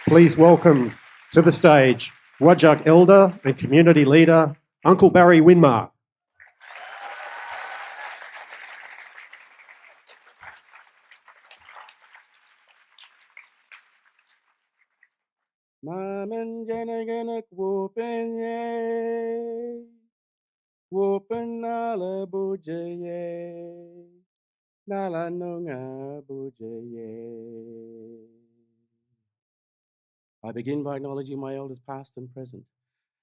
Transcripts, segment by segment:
Please welcome to the stage Whadjuk Elder and Community Leader, Uncle Barry Winmar. Maman jana gana whoopin ye, whoopin ala buja ye, nala nunga buja ye. I begin by acknowledging my elders past and present,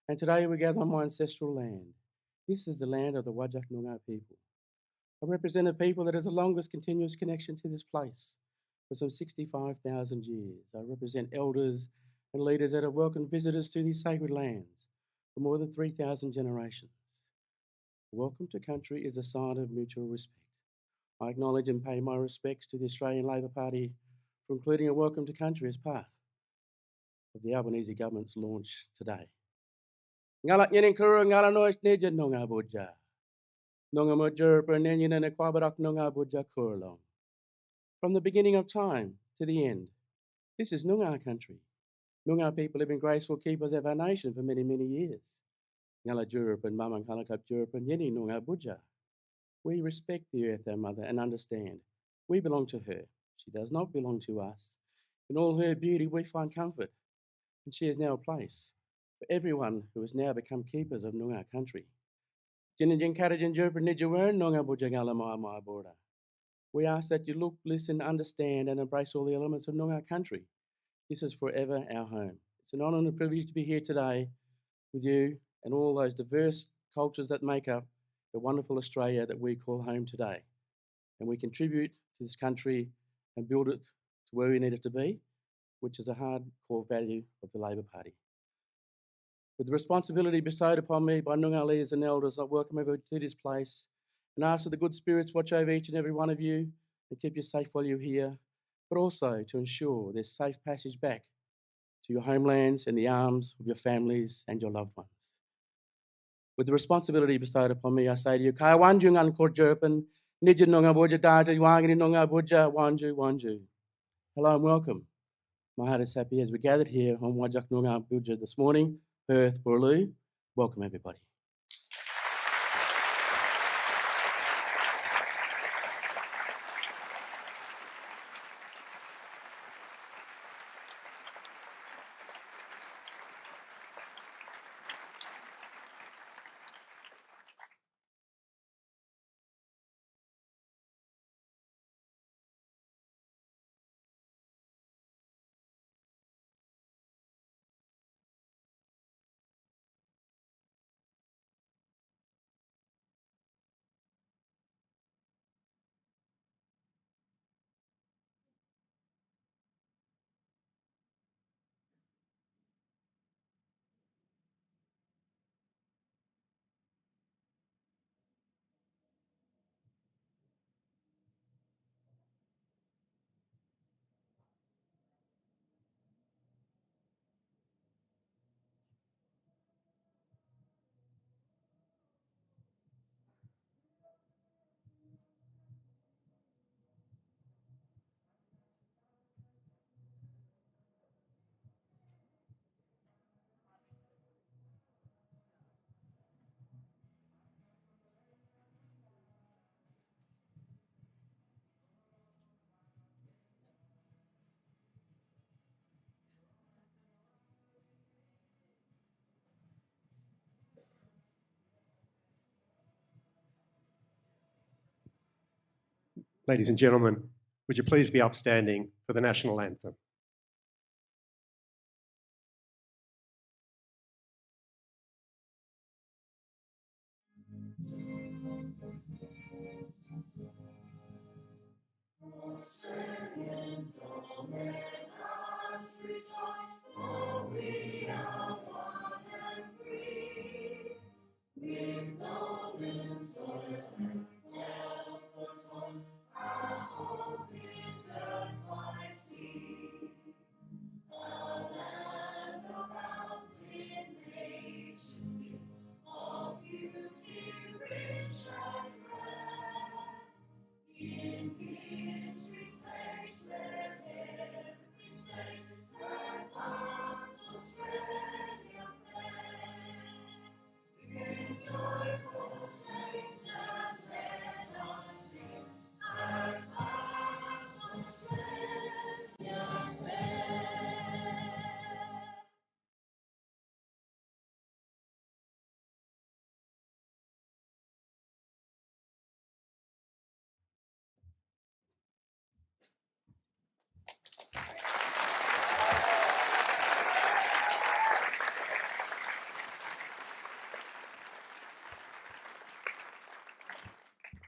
and today we gather on my ancestral land. This is the land of the Whadjuk Noongar people. I represent a people that has the longest continuous connection to this place for some 65,000 years. I represent elders and leaders that have welcomed visitors to these sacred lands for more than 3,000 generations. Welcome to country is a sign of mutual respect. I acknowledge and pay my respects to the Australian Labor Party for including a welcome to country as part of the Albanese government's launch today. Ngalak nyening kuru ngala nois neja nonga boja. Nonga mojer pernenyin and ekwabarak nonga boja kurlong. From the beginning of time to the end, this is Noongar country. Noongar people have been graceful keepers of our nation for many, many years. Ngala Jurup and Mamang Halakap Jurup and Yeni Noongar Buja. We respect the earth, our mother, and understand we belong to her. She does not belong to us. In all her beauty, we find comfort, and she is now a place for everyone who has now become keepers of Noongar country. Jinajin Karajin Jurup and Nijawan Noongar Buja Ngala Maya Border. We ask that you look, listen, understand, and embrace all the elements of Noongar country. This is forever our home. It's an honour and a privilege to be here today with you and all those diverse cultures that make up the wonderful Australia that we call home today. And we contribute to this country and build it to where we need it to be, which is a hard core value of the Labor Party. With the responsibility bestowed upon me by Noongar leaders and elders, I welcome everyone to this place and ask that the good spirits watch over each and every one of you and keep you safe while you're here, but also to ensure there's safe passage back to your homelands and the arms of your families and your loved ones. With the responsibility bestowed upon me, I say to you, Kaya wanju ngan kor jerpen, nijin nonga boja daja, wangini nonga boja, wanju. Hello and welcome. My heart is happy as we gathered here on Whadjuk Noongar Buja this morning, Perth, Boorloo. Welcome everybody. Ladies and gentlemen, would you please be upstanding for the national anthem? Australians, all let us rejoice, for we are one and free. With golden soil and wealth foretold, our hope is earth by sea. A land of mountain nature's gifts, of beauty rich and rare. In history's page, let every state learn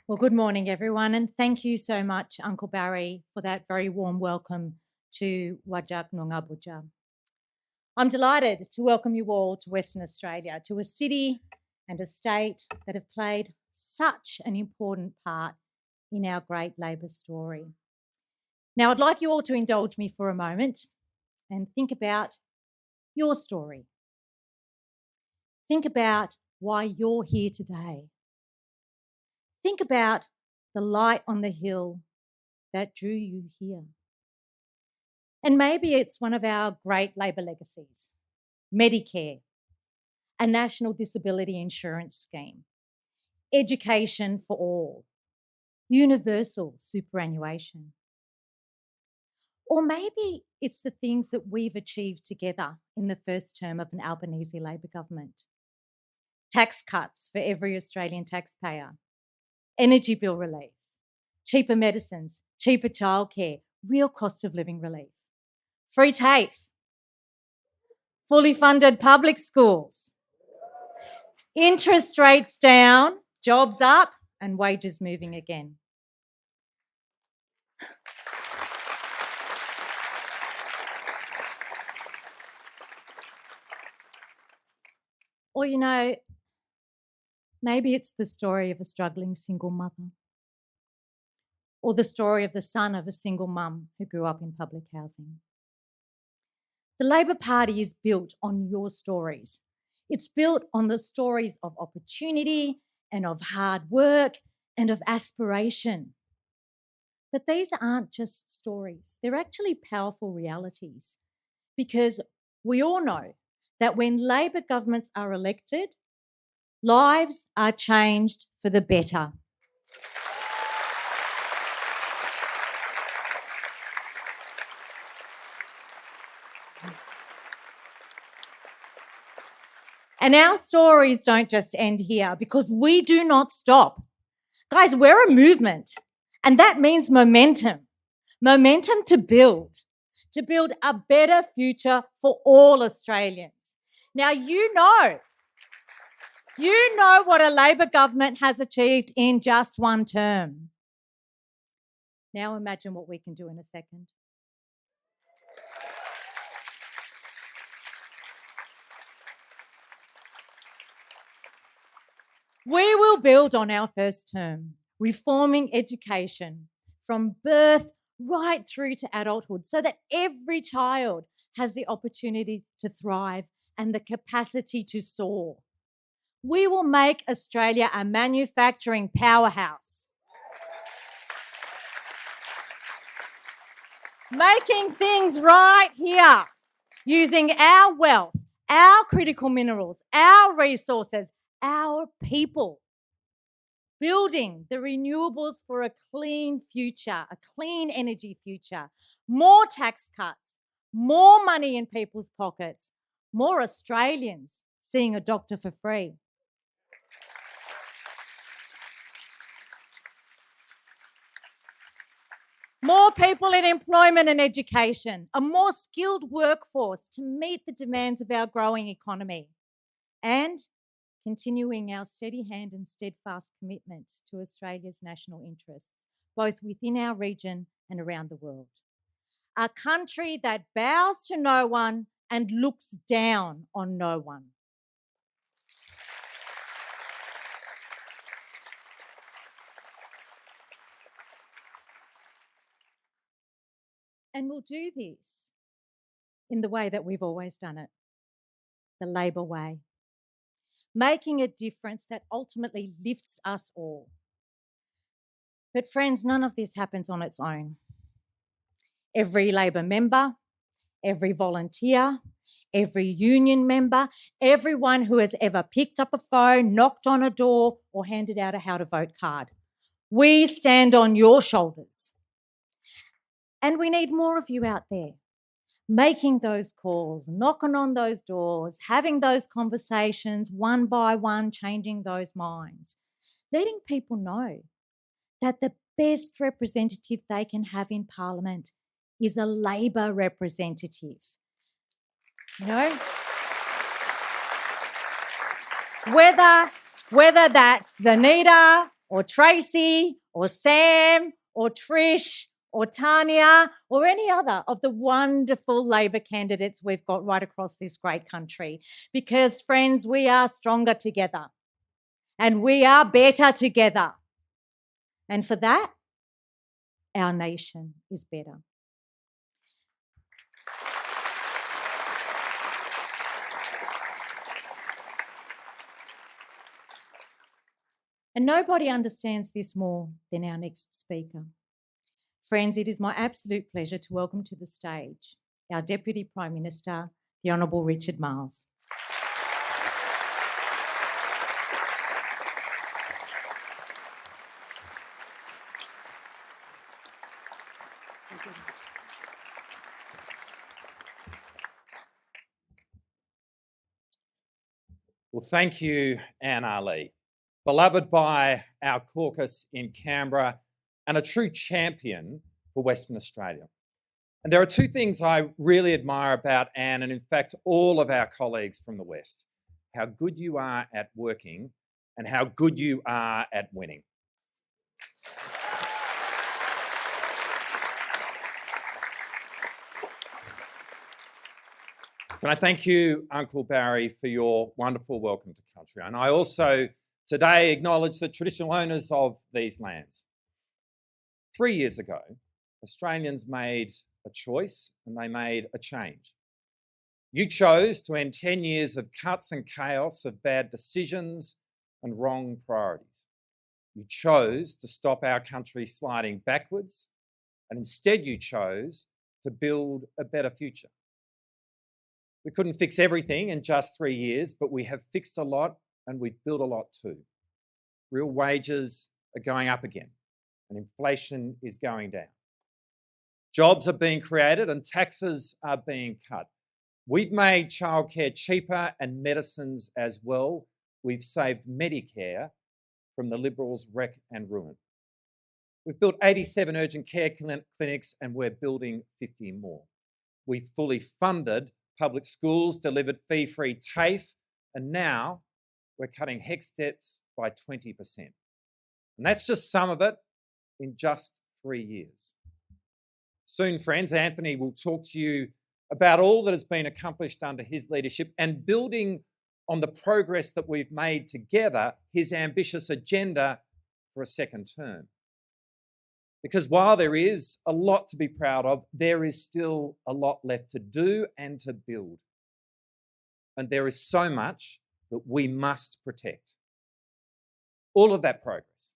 Well, good morning, everyone, and thank you so much, Uncle Barry, for that very warm welcome to Wajak Noongar Boodja. I'm delighted to welcome you all to Western Australia, to a city and a state that have played such an important part in our great Labor story. Now, I'd like you all to indulge me for a moment and think about your story. Think about why you're here today. Think about the light on the hill that drew you here. And maybe it's one of our great Labor legacies, Medicare, a national disability insurance scheme, education for all, universal superannuation. Or maybe it's the things that we've achieved together in the first term of an Albanese Labor government. Tax cuts for every Australian taxpayer, energy bill relief, cheaper medicines, cheaper childcare, real cost of living relief, free TAFE, fully funded public schools, interest rates down, jobs up, and wages moving again. Or, maybe it's the story of a struggling single mother, or the story of the son of a single mum who grew up in public housing. The Labor Party is built on your stories. It's built on the stories of opportunity and of hard work and of aspiration. But these aren't just stories. They're actually powerful realities, because we all know that when Labor governments are elected, lives are changed for the better. And our stories don't just end here, because we do not stop. Guys, we're a movement, and that means momentum. Momentum to build a better future for all Australians. Now, you know what a Labor government has achieved in just one term. Now imagine what we can do in a second. We will build on our first term, reforming education from birth right through to adulthood, so that every child has the opportunity to thrive and the capacity to soar. We will make Australia a manufacturing powerhouse, making things right here, using our wealth, our critical minerals, our resources, our people, building the renewables for a clean future, a clean energy future, more tax cuts, more money in people's pockets, more Australians seeing a doctor for free. More people in employment and education, a more skilled workforce to meet the demands of our growing economy, and continuing our steady hand and steadfast commitment to Australia's national interests, both within our region and around the world. A country that bows to no one and looks down on no one. And we'll do this in the way that we've always done it, the Labor way, making a difference that ultimately lifts us all. But friends, none of this happens on its own. Every Labor member, every volunteer, every union member, everyone who has ever picked up a phone, knocked on a door, or handed out a how to vote card. We stand on your shoulders. And we need more of you out there, making those calls, knocking on those doors, having those conversations, one by one, changing those minds, letting people know that the best representative they can have in Parliament is a Labor representative. Whether that's Zanita, or Tracy or Sam or Trish or Tanya or any other of the wonderful Labor candidates we've got right across this great country. Because, friends, we are stronger together and we are better together. And for that, our nation is better. And nobody understands this more than our next speaker. Friends, it is my absolute pleasure to welcome to the stage our Deputy Prime Minister, the Honourable Richard Marles. Well, thank you, Anne Ali, beloved by our caucus in Canberra and a true champion for Western Australia. And there are two things I really admire about Anne, and in fact, all of our colleagues from the West: how good you are at working and how good you are at winning. Can I thank you, Uncle Barry, for your wonderful welcome to country. And I also today acknowledge the traditional owners of these lands. 3 years ago, Australians made a choice and they made a change. You chose to end 10 years of cuts and chaos, of bad decisions and wrong priorities. You chose to stop our country sliding backwards, and instead you chose to build a better future. We couldn't fix everything in just 3 years, but we have fixed a lot and we've built a lot too. Real wages are going up again and inflation is going down. Jobs are being created and taxes are being cut. We've made childcare cheaper and medicines as well. We've saved Medicare from the Liberals' wreck and ruin. We've built 87 urgent care clinics and we're building 50 more. We fully funded public schools, delivered fee-free TAFE, and now we're cutting HECS debts by 20%. And that's just some of it in just 3 years. Soon, friends, Anthony will talk to you about all that has been accomplished under his leadership and building on the progress that we've made together, his ambitious agenda for a second term. Because while there is a lot to be proud of, there is still a lot left to do and to build. And there is so much that we must protect. All of that progress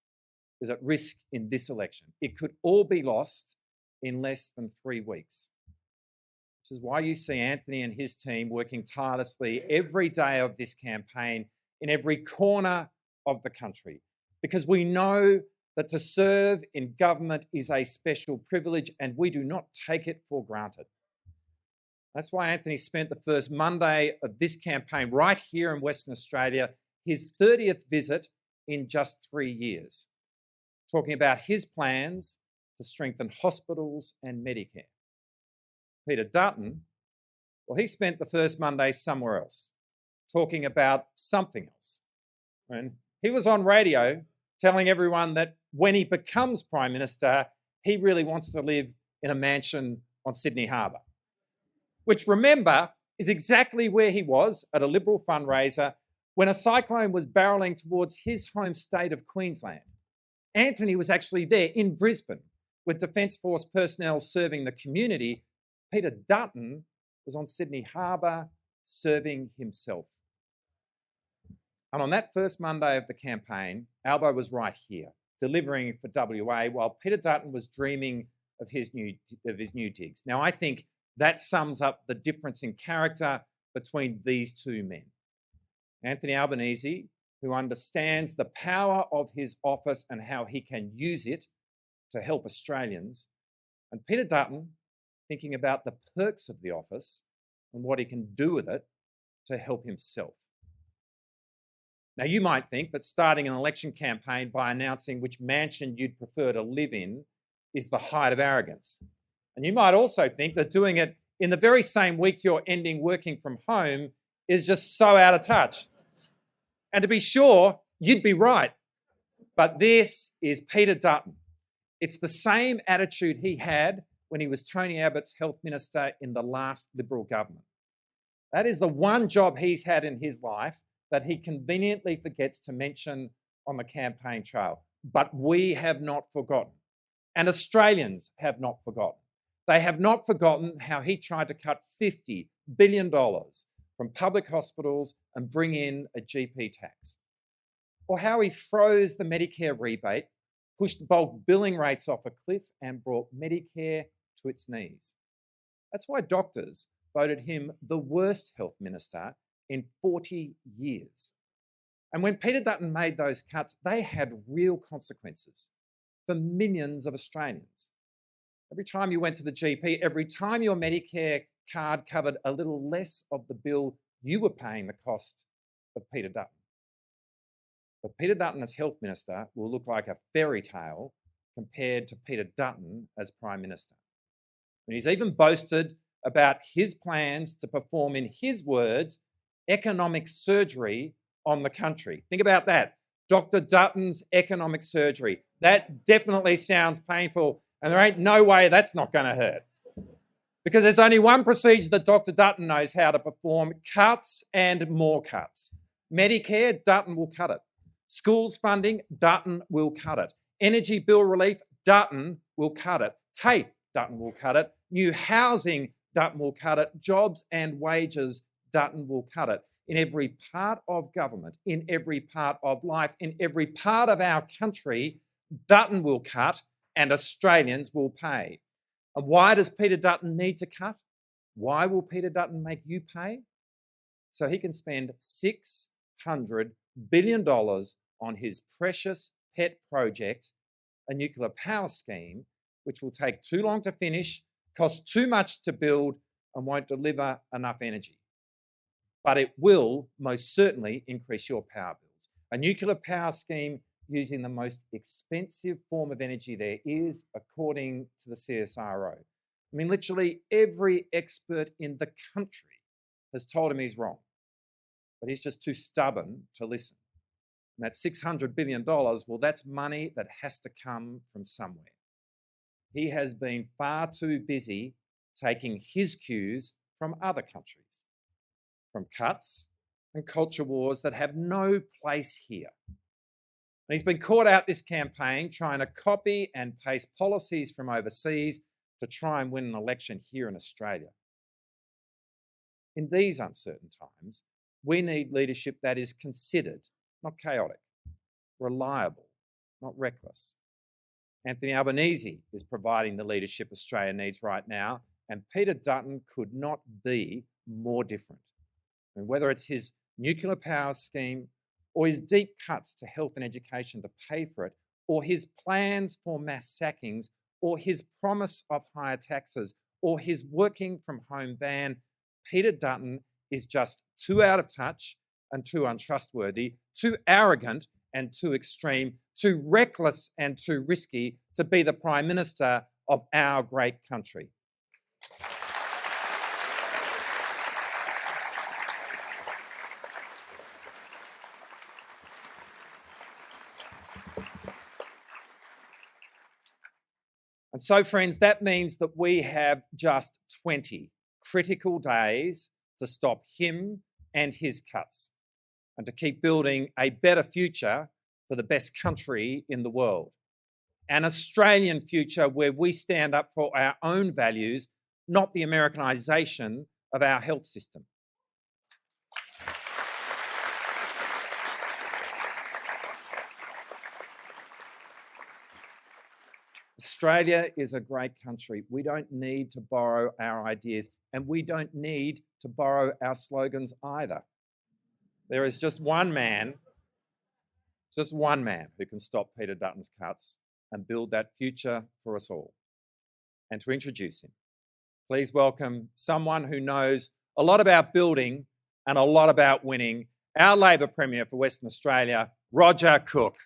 is at risk in this election. It could all be lost in less than 3 weeks. Which is why you see Anthony and his team working tirelessly every day of this campaign in every corner of the country. Because we know that to serve in government is a special privilege and we do not take it for granted. That's why Anthony spent the first Monday of this campaign right here in Western Australia, his 30th visit in just 3 years, talking about his plans to strengthen hospitals and Medicare. Peter Dutton, well, he spent the first Monday somewhere else, talking about something else. And he was on radio telling everyone that when he becomes Prime Minister, he really wants to live in a mansion on Sydney Harbour, which, remember, is exactly where he was at a Liberal fundraiser when a cyclone was barrelling towards his home state of Queensland. Anthony was actually there in Brisbane with Defence Force personnel serving the community. Peter Dutton was on Sydney Harbour serving himself. And on that first Monday of the campaign, Albo was right here, delivering for WA, while Peter Dutton was dreaming of his new digs. Now, I think that sums up the difference in character between these two men. Anthony Albanese, who understands the power of his office and how he can use it to help Australians, and Peter Dutton, thinking about the perks of the office and what he can do with it to help himself. Now, you might think that starting an election campaign by announcing which mansion you'd prefer to live in is the height of arrogance. And you might also think that doing it in the very same week you're ending working from home is just so out of touch. And to be sure, you'd be right. But this is Peter Dutton. It's the same attitude he had when he was Tony Abbott's health minister in the last Liberal government. That is the one job he's had in his life that he conveniently forgets to mention on the campaign trail. But we have not forgotten, and Australians have not forgotten. They have not forgotten how he tried to cut $50 billion from public hospitals and bring in a GP tax, or how he froze the Medicare rebate, pushed bulk billing rates off a cliff, and brought Medicare to its knees. That's why doctors voted him the worst health minister in 40 years. And when Peter Dutton made those cuts, they had real consequences for millions of Australians. Every time you went to the GP, every time your Medicare card covered a little less of the bill, you were paying the cost of Peter Dutton. But Peter Dutton as health minister will look like a fairy tale compared to Peter Dutton as Prime Minister. And he's even boasted about his plans to perform, in his words, economic surgery on the country. Think about that. Dr. Dutton's economic surgery. That definitely sounds painful, and there ain't no way that's not going to hurt. Because there's only one procedure that Dr. Dutton knows how to perform: cuts and more cuts. Medicare, Dutton will cut it. Schools funding, Dutton will cut it. Energy bill relief, Dutton will cut it. TAFE, Dutton will cut it. New housing, Dutton will cut it. Jobs and wages, Dutton will cut it. In every part of government, in every part of life, in every part of our country, Dutton will cut and Australians will pay. And why does Peter Dutton need to cut? Why will Peter Dutton make you pay? So he can spend $600 billion on his precious pet project, a nuclear power scheme, which will take too long to finish, cost too much to build, and won't deliver enough energy. But it will most certainly increase your power bills. A nuclear power scheme using the most expensive form of energy there is, according to the CSIRO. I mean, literally every expert in the country has told him he's wrong, but he's just too stubborn to listen. And that $600 billion, well, that's money that has to come from somewhere. He has been far too busy taking his cues from other countries, from cuts and culture wars that have no place here. And he's been caught out this campaign trying to copy and paste policies from overseas to try and win an election here in Australia. In these uncertain times, we need leadership that is considered, not chaotic, reliable, not reckless. Anthony Albanese is providing the leadership Australia needs right now, and Peter Dutton could not be more different. And whether it's his nuclear power scheme, or his deep cuts to health and education to pay for it, or his plans for mass sackings, or his promise of higher taxes, or his working from home ban, Peter Dutton is just too out of touch and too untrustworthy, too arrogant and too extreme, too reckless and too risky to be the Prime Minister of our great country. And so, friends, that means that we have just 20 critical days to stop him and his cuts and to keep building a better future for the best country in the world. An Australian future where we stand up for our own values, not the Americanisation of our health system. Australia is a great country. We don't need to borrow our ideas, and we don't need to borrow our slogans either. There is just one man who can stop Peter Dutton's cuts and build that future for us all. And to introduce him, please welcome someone who knows a lot about building and a lot about winning, our Labor Premier for Western Australia, Roger Cook.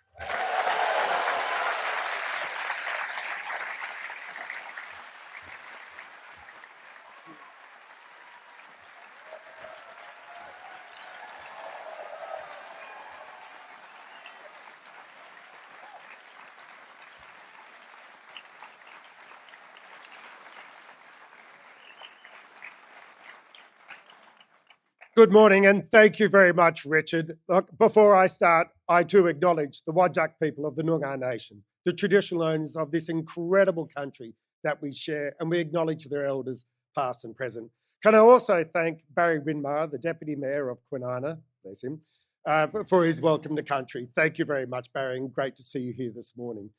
Good morning, and thank you very much, Richard. Look, before I start, I too acknowledge the Whadjuk people of the Noongar Nation, the traditional owners of this incredible country that we share, and we acknowledge their elders, past and present. Can I also thank Barry Winmar, the Deputy Mayor of Kwinana, bless him, for his welcome to country. Thank you very much, Barry, and great to see you here this morning.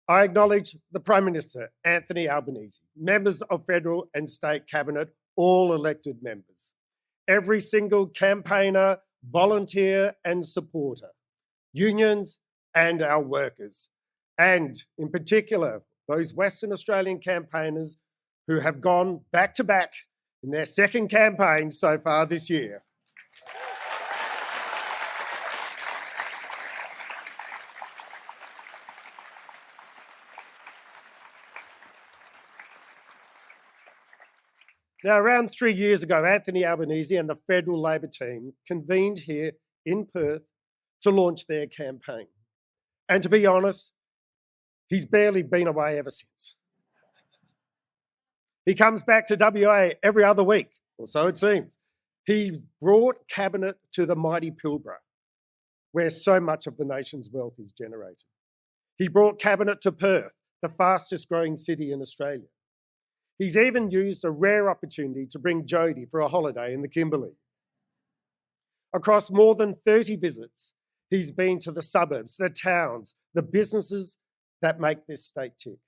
I acknowledge the Prime Minister, Anthony Albanese, members of federal and state cabinet, all elected members, every single campaigner, volunteer and supporter, unions and our workers, and in particular, those Western Australian campaigners who have gone back to back in their second campaign so far this year. Now, around 3 years ago, Anthony Albanese and the federal Labor team convened here in Perth to launch their campaign. And to be honest, he's barely been away ever since. He comes back to WA every other week, or so it seems. He brought cabinet to the mighty Pilbara, where so much of the nation's wealth is generated. He brought cabinet to Perth, the fastest growing city in Australia. He's even used a rare opportunity to bring Jodie for a holiday in the Kimberley. Across more than 30 visits, he's been to the suburbs, the towns, the businesses that make this state tick.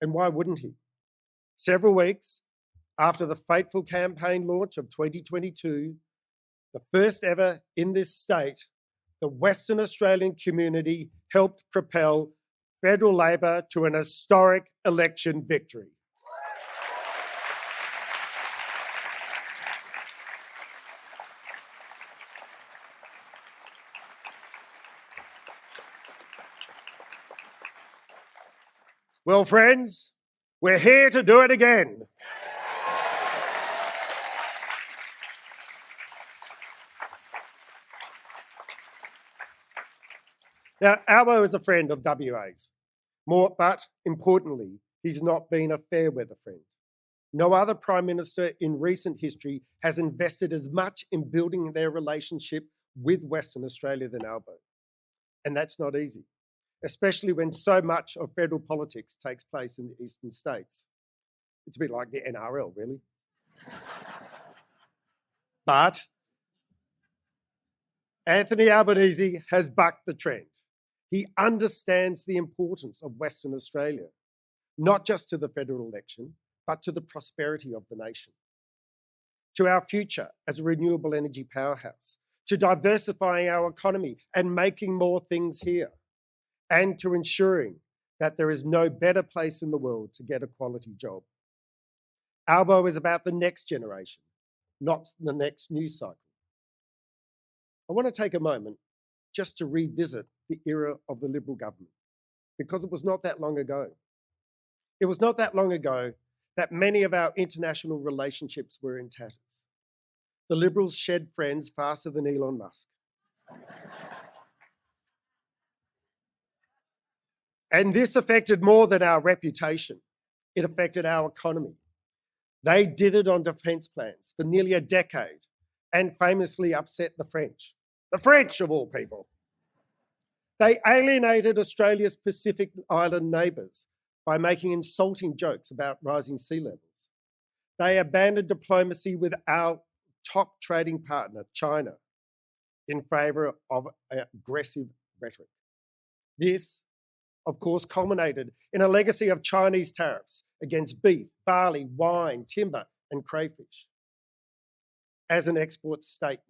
And why wouldn't he? Several weeks after the fateful campaign launch of 2022, the first ever in this state, the Western Australian community helped propel federal Labor to an historic election victory. Well, friends, we're here to do it again. Now, Albo is a friend of WA's, but importantly, he's not been a fair weather friend. No other Prime Minister in recent history has invested as much in building their relationship with Western Australia than Albo. And that's not easy, especially when so much of federal politics takes place in the eastern states. It's a bit like the NRL, really. But Anthony Albanese has bucked the trend. He understands the importance of Western Australia, not just to the federal election, but to the prosperity of the nation, to our future as a renewable energy powerhouse, to diversifying our economy and making more things here, and to ensuring that there is no better place in the world to get a quality job. Albo is about the next generation, not the next news cycle. I want to take a moment just to revisit the era of the Liberal government, because it was not that long ago. It was not that long ago that many of our international relationships were in tatters. The Liberals shed friends faster than Elon Musk. And this affected more than our reputation. It affected our economy. They dithered on defence plans for nearly a decade and famously upset the French of all people. They alienated Australia's Pacific Island neighbours by making insulting jokes about rising sea levels. They abandoned diplomacy with our top trading partner, China, in favour of aggressive rhetoric. This, of course, culminated in a legacy of Chinese tariffs against beef, barley, wine, timber, and crayfish. As an export state,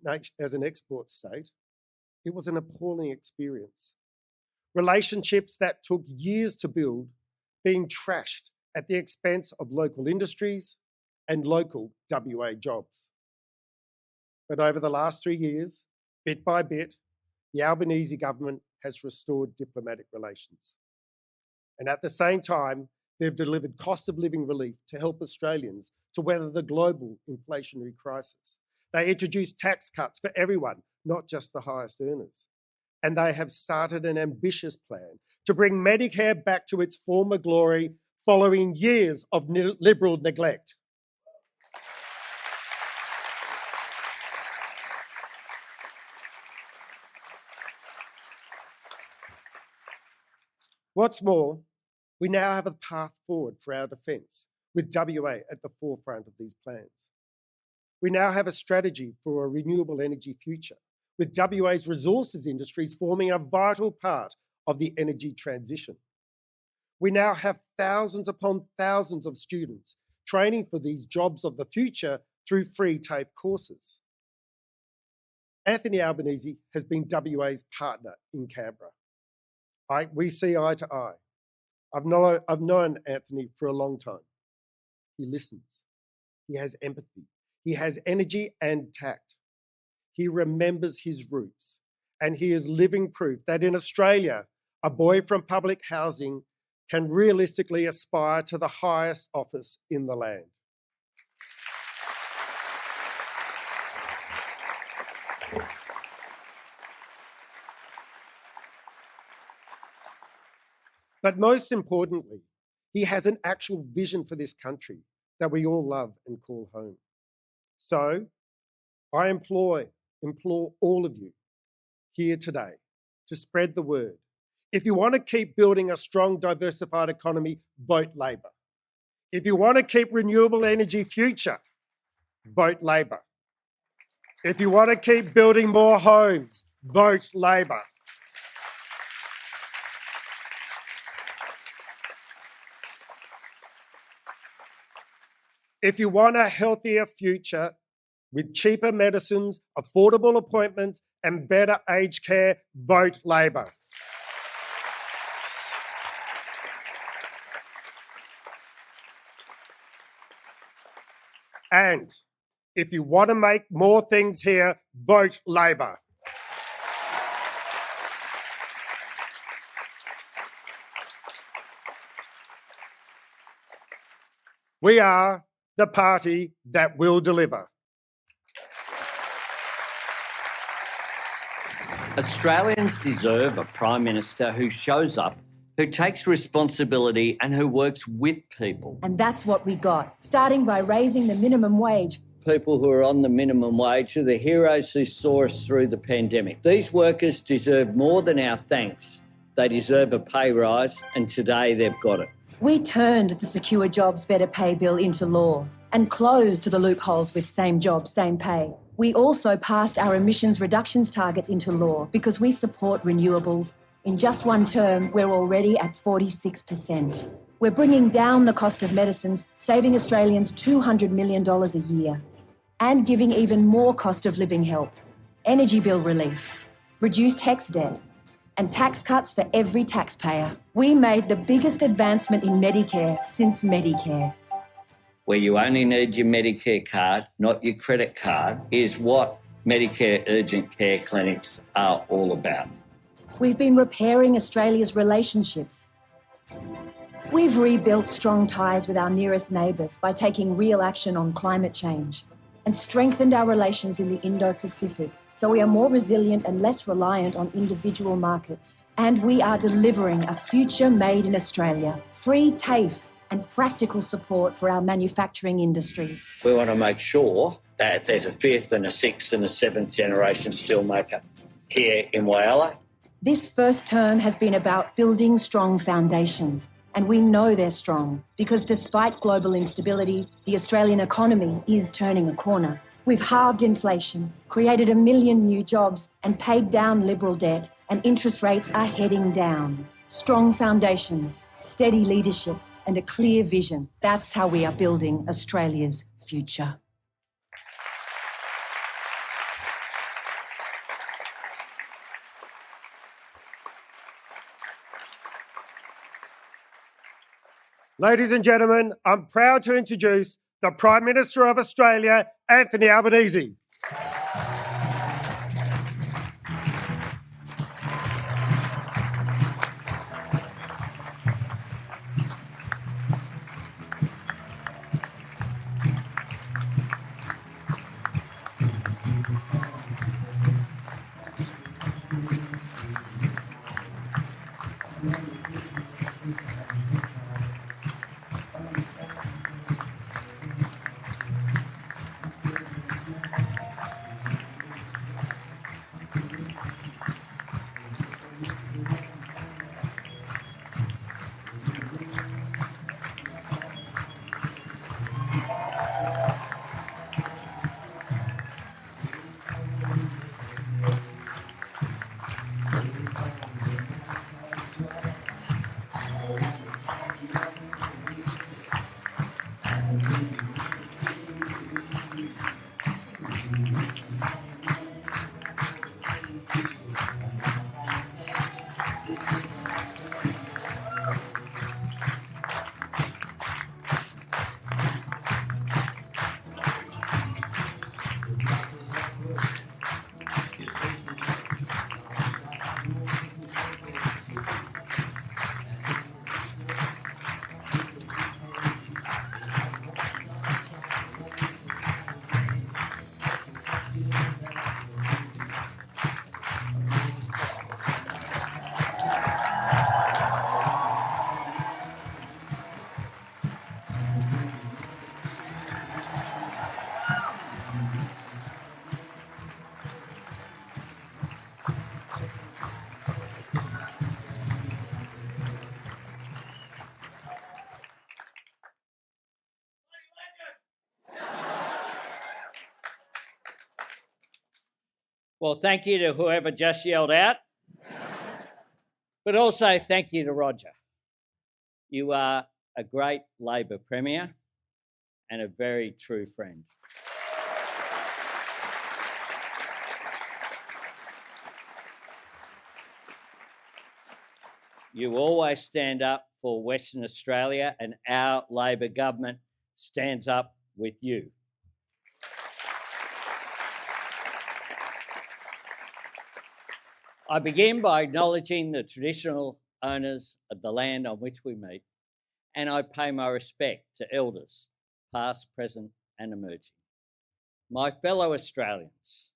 it was an appalling experience. Relationships that took years to build being trashed at the expense of local industries and local WA jobs. But over the last 3 years, bit by bit, the Albanese government has restored diplomatic relations. And at the same time, they've delivered cost of living relief to help Australians to weather the global inflationary crisis. They introduced tax cuts for everyone, not just the highest earners. And they have started an ambitious plan to bring Medicare back to its former glory following years of Liberal neglect. What's more, we now have a path forward for our defence, with WA at the forefront of these plans. We now have a strategy for a renewable energy future, with WA's resources industries forming a vital part of the energy transition. We now have thousands upon thousands of students training for these jobs of the future through free TAFE courses. Anthony Albanese has been WA's partner in Canberra. We see eye to eye. I've known Anthony for a long time. He listens. He has empathy. He has energy and tact. He remembers his roots, and he is living proof that in Australia, a boy from public housing can realistically aspire to the highest office in the land. But most importantly, he has an actual vision for this country that we all love and call home. So I implore all of you here today to spread the word. If you want to keep building a strong, diversified economy, vote Labor. If you want to keep renewable energy future, vote Labor. If you want to keep building more homes, vote Labor. If you want a healthier future with cheaper medicines, affordable appointments, and better aged care, vote Labor. And if you want to make more things here, vote Labor. We are the party that will deliver. Australians deserve a Prime Minister who shows up, who takes responsibility and who works with people. And that's what we got, starting by raising the minimum wage. People who are on the minimum wage are the heroes who saw us through the pandemic. These workers deserve more than our thanks. They deserve a pay rise, and today they've got it. We turned the Secure Jobs Better Pay Bill into law and closed the loopholes with same job, same pay. We also passed our emissions reductions targets into law because we support renewables. In just one term, we're already at 46%. We're bringing down the cost of medicines, saving Australians $200 million a year, and giving even more cost of living help, energy bill relief, reduced HECS debt, and tax cuts for every taxpayer. We made the biggest advancement in Medicare since Medicare. Where you only need your Medicare card, not your credit card, is what Medicare Urgent Care Clinics are all about. We've been repairing Australia's relationships. We've rebuilt strong ties with our nearest neighbours by taking real action on climate change and strengthened our relations in the Indo-Pacific so we are more resilient and less reliant on individual markets. And we are delivering a future made in Australia, free TAFE and practical support for our manufacturing industries. We want to make sure that there's a fifth and a sixth and a seventh generation steelmaker here in Whyalla. This first term has been about building strong foundations, and we know they're strong because despite global instability, the Australian economy is turning a corner. We've halved inflation, created 1 million new jobs, and paid down Liberal debt, and interest rates are heading down. Strong foundations, steady leadership, and a clear vision. That's how we are building Australia's future. Ladies and gentlemen, I'm proud to introduce the Prime Minister of Australia, Anthony Albanese. Well, thank you to whoever just yelled out, but also thank you to Roger. You are a great Labor Premier and a very true friend. You always stand up for Western Australia, and our Labor government stands up with you. I begin by acknowledging the traditional owners of the land on which we meet, and I pay my respect to elders, past, present, and emerging. My fellow Australians,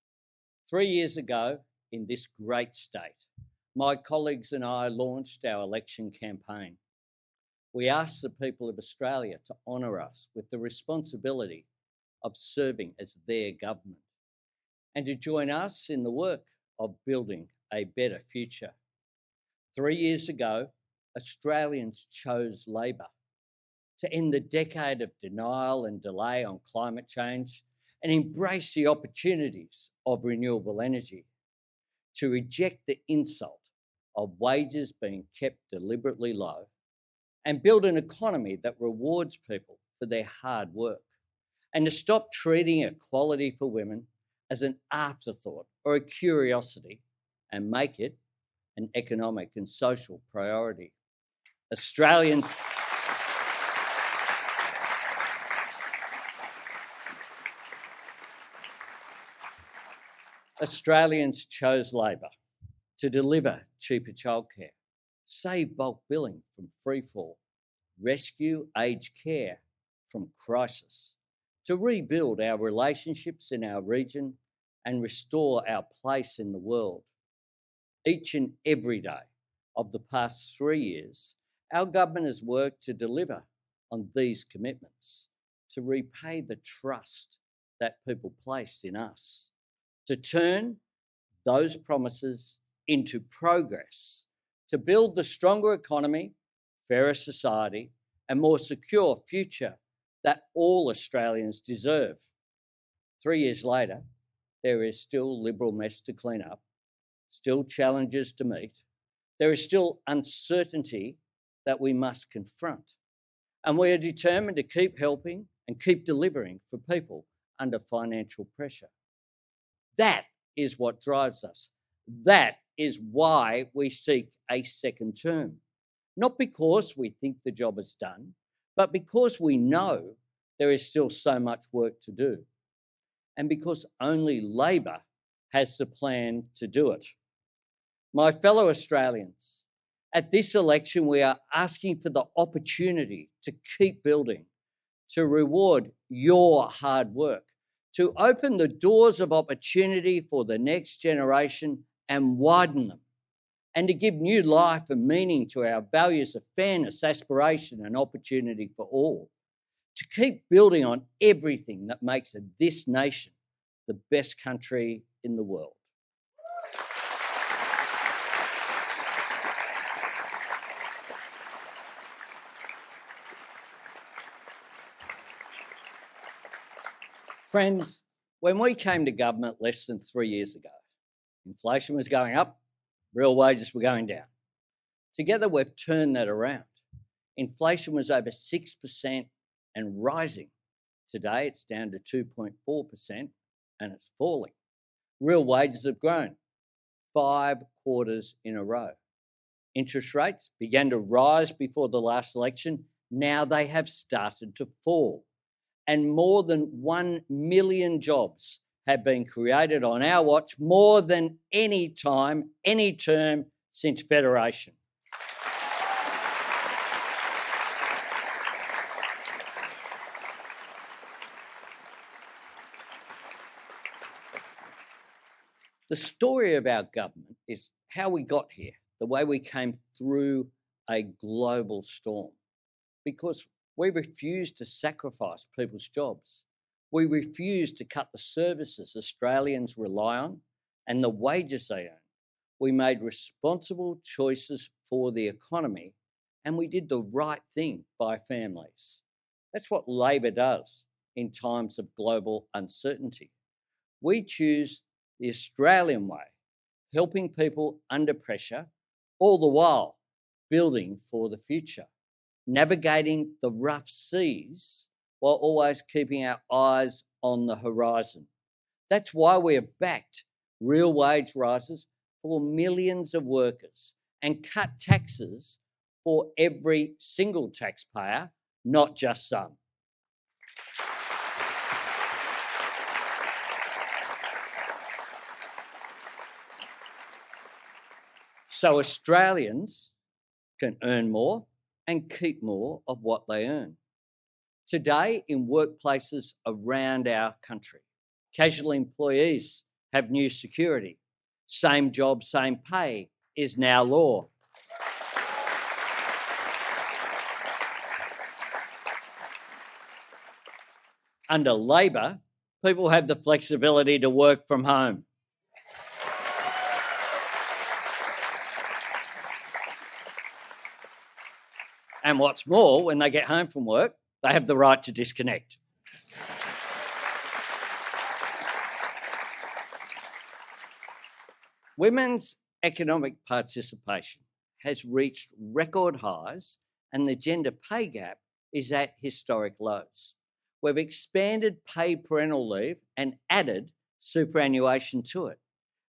3 years ago in this great state, my colleagues and I launched our election campaign. We asked the people of Australia to honour us with the responsibility of serving as their government and to join us in the work of building a better future. 3 years ago, Australians chose Labor to end the decade of denial and delay on climate change and embrace the opportunities of renewable energy, to reject the insult of wages being kept deliberately low and build an economy that rewards people for their hard work, and to stop treating equality for women as an afterthought or a curiosity and make it an economic and social priority. Australians chose Labor to deliver cheaper childcare, save bulk billing from freefall, rescue aged care from crisis, to rebuild our relationships in our region and restore our place in the world. Each and every day of the past 3 years, our government has worked to deliver on these commitments, to repay the trust that people placed in us, to turn those promises into progress, to build the stronger economy, fairer society, and more secure future that all Australians deserve. 3 years later, there is still Liberal mess to clean up, still challenges to meet. There is still uncertainty that we must confront. And we are determined to keep helping and keep delivering for people under financial pressure. That is what drives us. That is why we seek a second term. Not because we think the job is done, but because we know there is still so much work to do. And because only Labor has the plan to do it. My fellow Australians, at this election, we are asking for the opportunity to keep building, to reward your hard work, to open the doors of opportunity for the next generation and widen them, and to give new life and meaning to our values of fairness, aspiration, and opportunity for all, to keep building on everything that makes this nation the best country in the world. Friends, when we came to government less than 3 years ago, inflation was going up, real wages were going down. Together, we've turned that around. Inflation was over 6% and rising. Today, it's down to 2.4% and it's falling. Real wages have grown 5 quarters in a row. Interest rates began to rise before the last election. Now they have started to fall. And more than 1 million jobs have been created on our watch, more than any time, any term since Federation. The story of our government is how we got here, the way we came through a global storm, because we refused to sacrifice people's jobs. We refused to cut the services Australians rely on and the wages they earn. We made responsible choices for the economy and we did the right thing by families. That's what Labor does in times of global uncertainty. We choose the Australian way, helping people under pressure, all the while building for the future, navigating the rough seas while always keeping our eyes on the horizon. That's why we have backed real wage rises for millions of workers and cut taxes for every single taxpayer, not just some. So Australians can earn more and keep more of what they earn. Today, in workplaces around our country, casual employees have new security. Same job, same pay is now law. Under Labor, people have the flexibility to work from home. And what's more, when they get home from work, they have the right to disconnect. Women's economic participation has reached record highs and the gender pay gap is at historic lows. We've expanded paid parental leave and added superannuation to it.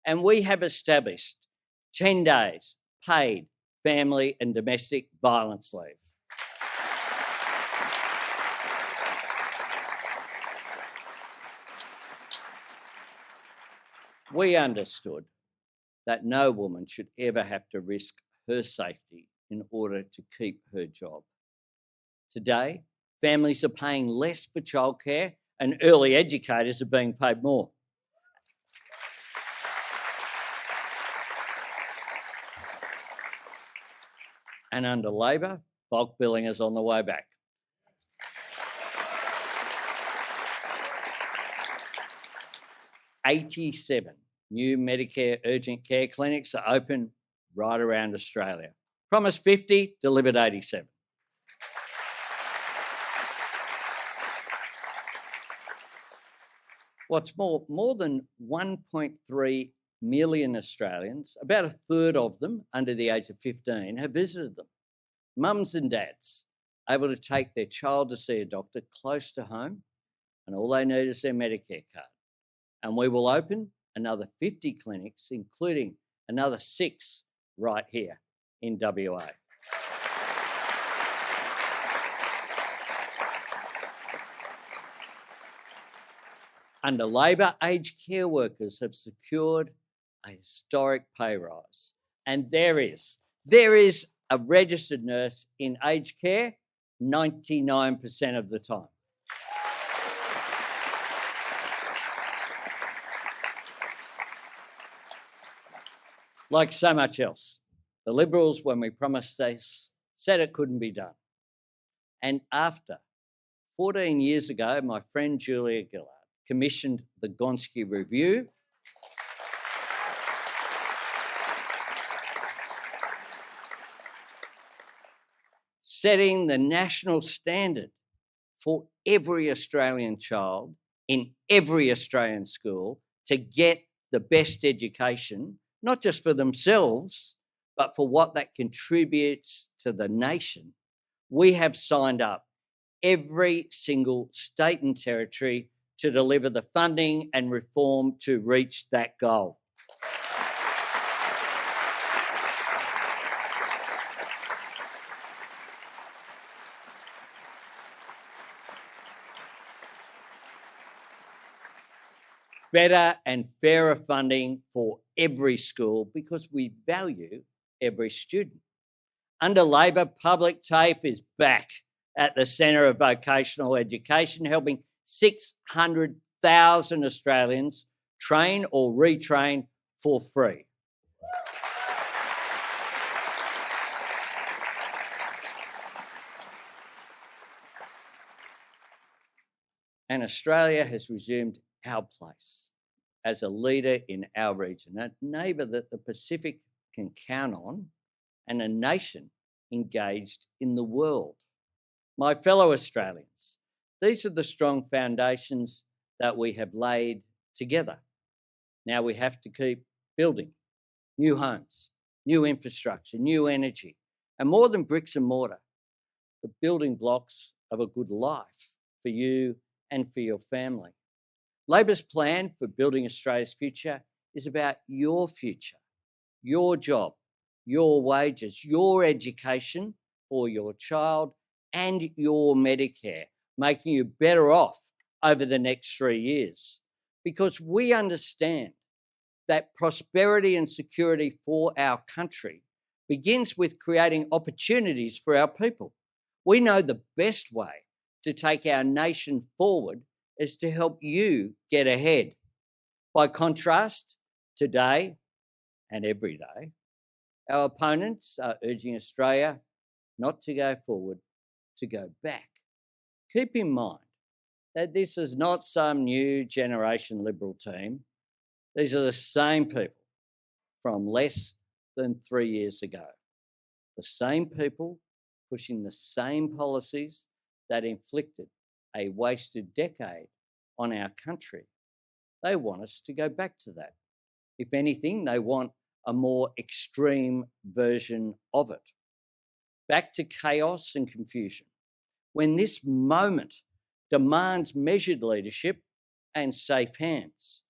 And we have established 10 days paid family and domestic violence leave. We understood that no woman should ever have to risk her safety in order to keep her job. Today, families are paying less for childcare and early educators are being paid more. And under Labor, bulk billing is on the way back. $87 new Medicare Urgent Care Clinics are open right around Australia. Promised 50, delivered 87. What's more than 1.3 million Australians, about a third of them under the age of 15, have visited them. Mums and dads able to take their child to see a doctor close to home, and all they need is their Medicare card. And we will open another 50 clinics, including another 6 right here in WA. Under Labor, aged care workers have secured a historic pay rise. And there is a registered nurse in aged care 99% of the time. Like so much else, the Liberals, when we promised this, said it couldn't be done. And after 14 years ago, my friend Julia Gillard commissioned the Gonski Review, setting the national standard for every Australian child in every Australian school to get the best education, not just for themselves, but for what that contributes to the nation. We have signed up every single state and territory to deliver the funding and reform to reach that goal. Better and fairer funding for every school because we value every student. Under Labor, public TAFE is back at the centre of vocational education, helping 600,000 Australians train or retrain for free. And Australia has resumed our place as a leader in our region, a neighbour that the Pacific can count on, and a nation engaged in the world. My fellow Australians, these are the strong foundations that we have laid together. Now we have to keep building new homes, new infrastructure, new energy, and more than bricks and mortar, the building blocks of a good life for you and for your family. Labor's plan for building Australia's future is about your future, your job, your wages, your education for your child and your Medicare, making you better off over the next 3 years. Because we understand that prosperity and security for our country begins with creating opportunities for our people. We know the best way to take our nation forward is to help you get ahead. By contrast, today and every day, our opponents are urging Australia not to go forward, to go back. Keep in mind that this is not some new generation Liberal team. These are the same people from less than 3 years ago. The same people pushing the same policies that inflicted a wasted decade on our country. They want us to go back to that. If anything, they want a more extreme version of it. Back to chaos and confusion. When this moment demands measured leadership and safe hands.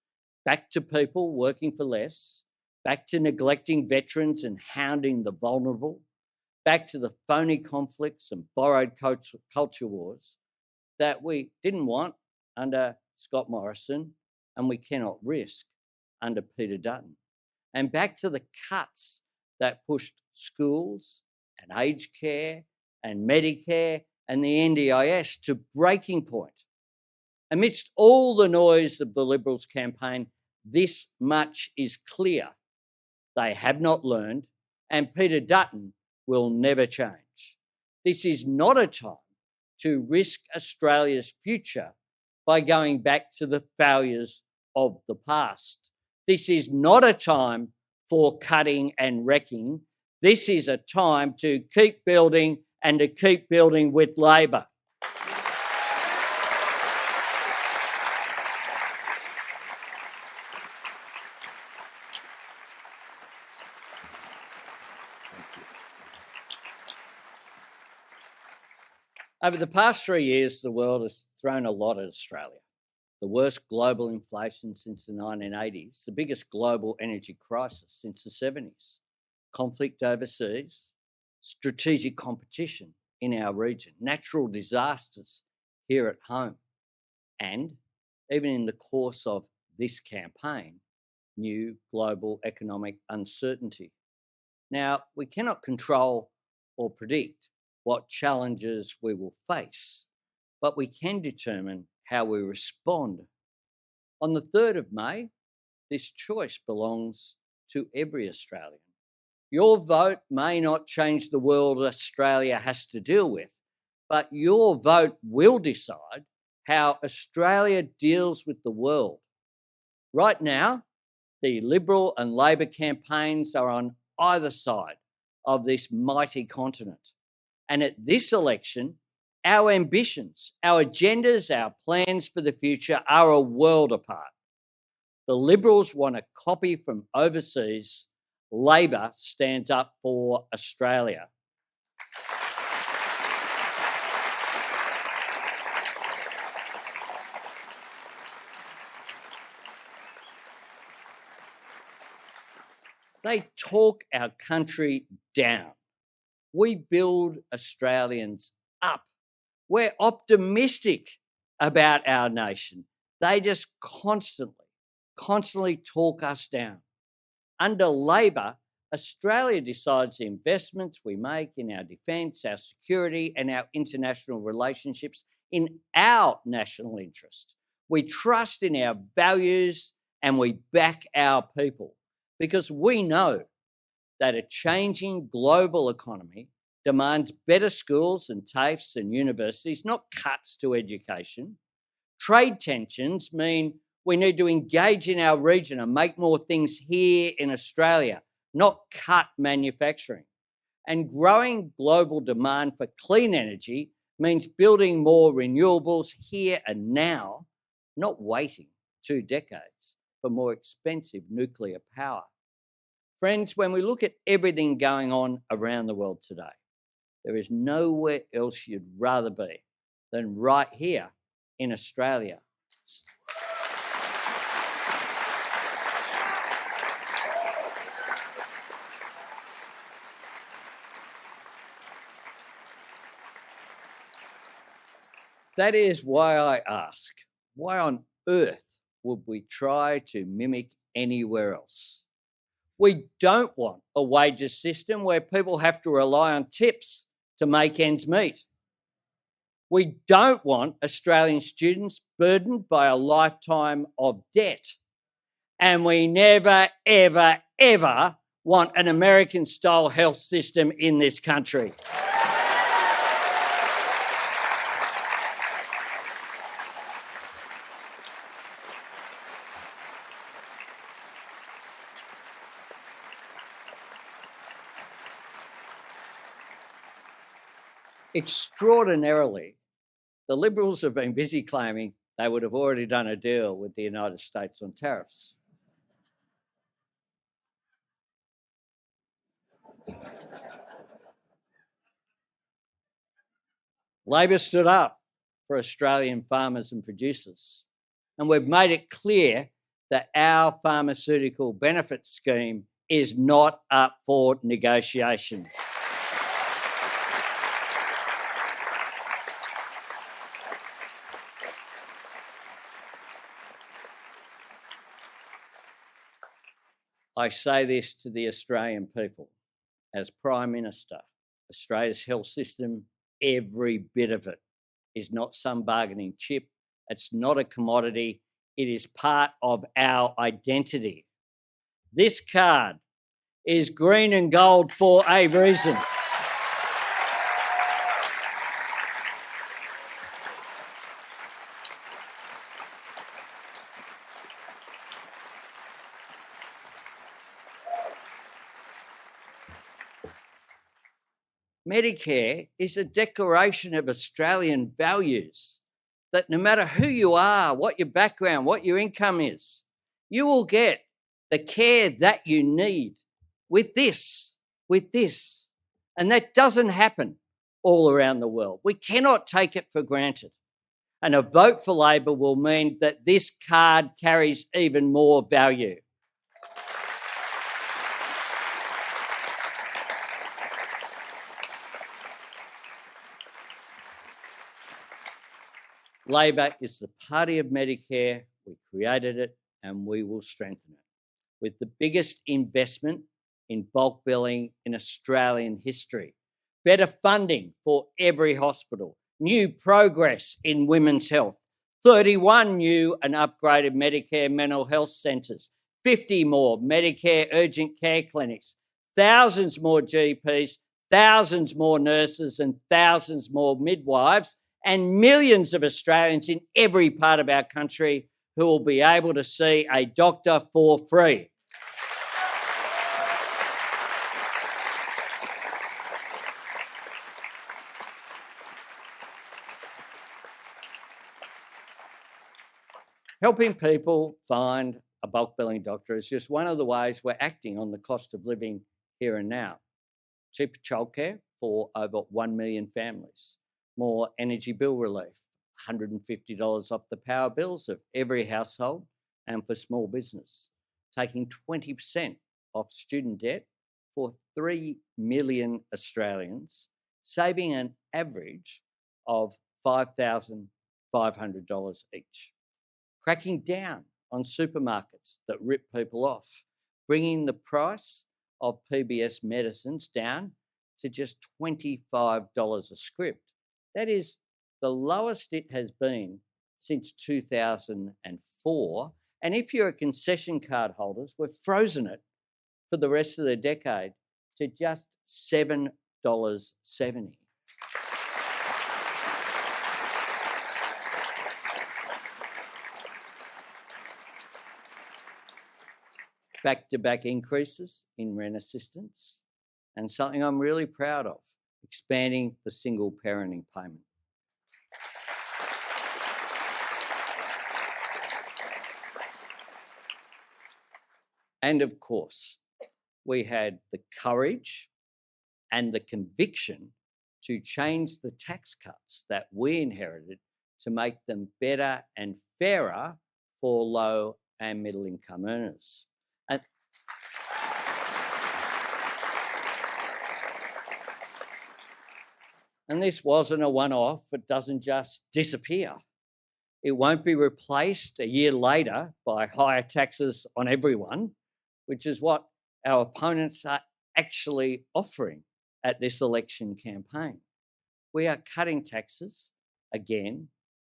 Back to people working for less. Back to neglecting veterans and hounding the vulnerable. Back to the phony conflicts and borrowed culture wars that we didn't want under Scott Morrison and we cannot risk under Peter Dutton. And back to the cuts that pushed schools and aged care and Medicare and the NDIS to breaking point. Amidst all the noise of the Liberals' campaign, this much is clear. They have not learned, and Peter Dutton will never change. This is not a time to risk Australia's future by going back to the failures of the past. This is not a time for cutting and wrecking. This is a time to keep building and to keep building with Labor. Over the past 3 years, the world has thrown a lot at Australia. The worst global inflation since the 1980s, the biggest global energy crisis since the 70s, conflict overseas, strategic competition in our region, natural disasters here at home, and even in the course of this campaign, new global economic uncertainty. Now, we cannot control or predict what challenges we will face, but we can determine how we respond. On the 3rd of May, this choice belongs to every Australian. Your vote may not change the world Australia has to deal with, but your vote will decide how Australia deals with the world. Right now, the Liberal and Labor campaigns are on either side of this mighty continent. And at this election, our ambitions, our agendas, our plans for the future are a world apart. The Liberals want a copy from overseas. Labor stands up for Australia. They talk our country down. We build Australians up. We're optimistic about our nation. They just constantly talk us down. Under Labor, Australia decides the investments we make in our defence, our security, and our international relationships in our national interest. We trust in our values and we back our people because we know that a changing global economy demands better schools and TAFEs and universities, not cuts to education. Trade tensions mean we need to engage in our region and make more things here in Australia, not cut manufacturing. And growing global demand for clean energy means building more renewables here and now, not waiting 2 decades for more expensive nuclear power. Friends, when we look at everything going on around the world today, there is nowhere else you'd rather be than right here in Australia. That is why I ask, why on earth would we try to mimic anywhere else? We don't want a wages system where people have to rely on tips to make ends meet. We don't want Australian students burdened by a lifetime of debt. And we never, ever, ever want an American-style health system in this country. Extraordinarily, the Liberals have been busy claiming they would have already done a deal with the United States on tariffs. Labor stood up for Australian farmers and producers, and we've made it clear that our pharmaceutical benefit scheme is not up for negotiation. I say this to the Australian people. As Prime Minister, Australia's health system, every bit of it, is not some bargaining chip. It's not a commodity. It is part of our identity. This card is green and gold for a reason. Medicare is a declaration of Australian values that no matter who you are, what your background, what your income is, you will get the care that you need with this. And that doesn't happen all around the world. We cannot take it for granted. And a vote for Labor will mean that this card carries even more value. Labor is the party of Medicare. We created it and we will strengthen it with the biggest investment in bulk billing in Australian history, better funding for every hospital, new progress in women's health, 31 new and upgraded Medicare mental health centres, 50 more Medicare Urgent Care Clinics, thousands more GPs, thousands more nurses and thousands more midwives, and millions of Australians in every part of our country who will be able to see a doctor for free. Helping people find a bulk billing doctor is just one of the ways we're acting on the cost of living here and now. Cheaper childcare for over 1 million families. More energy bill relief, $150 off the power bills of every household and for small business, taking 20% off student debt for 3 million Australians, saving an average of $5,500 each. Cracking down on supermarkets that rip people off, bringing the price of PBS medicines down to just $25 a script. That is the lowest it has been since 2004. And if you're a concession card holder, we've frozen it for the rest of the decade to just $7.70. Back-to-back increases in rent assistance, and something I'm really proud of, expanding the single parenting payment. And of course, we had the courage and the conviction to change the tax cuts that we inherited to make them better and fairer for low and middle income earners. And this wasn't a one-off. It doesn't just disappear. It won't be replaced a year later by higher taxes on everyone, which is what our opponents are actually offering at this election campaign. We are cutting taxes again